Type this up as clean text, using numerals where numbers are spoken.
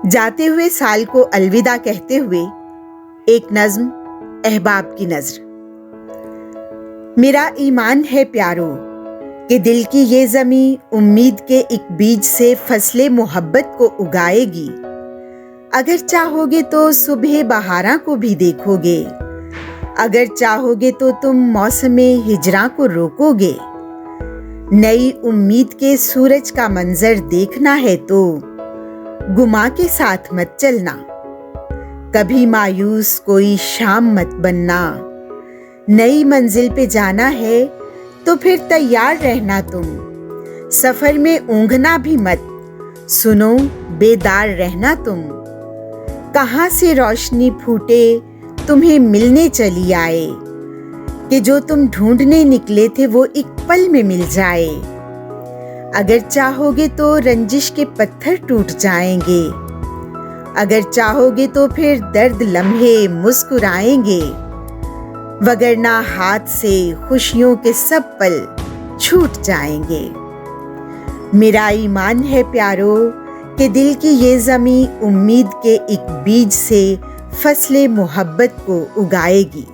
जाते हुए साल को अलविदा कहते हुए एक नज्म अहबाब की नज़र। मेरा ईमान है प्यारो कि दिल की ये ज़मी उम्मीद के एक बीज से फसले मोहब्बत को उगाएगी। अगर चाहोगे तो सुबह बहारा को भी देखोगे, अगर चाहोगे तो तुम मौसमे हिजरा को रोकोगे। नई उम्मीद के सूरज का मंजर देखना है तो गुमा के साथ मत चलना, कभी मायूस कोई शाम मत बनना। नई मंजिल पे जाना है तो फिर तैयार रहना तुम, सफर में ऊँघना भी मत, सुनो बेदार रहना तुम। कहाँ से रोशनी फूटे तुम्हें मिलने चली आए, कि जो तुम ढूंढने निकले थे वो एक पल में मिल जाए। अगर चाहोगे तो रंजिश के पत्थर टूट जाएंगे, अगर चाहोगे तो फिर दर्द लम्हे मुस्कुराएंगे, वगरना हाथ से खुशियों के सब पल छूट जाएंगे। मेरा ईमान है प्यारो कि दिल की ये ज़मी उम्मीद के एक बीज से फसले मोहब्बत को उगाएगी।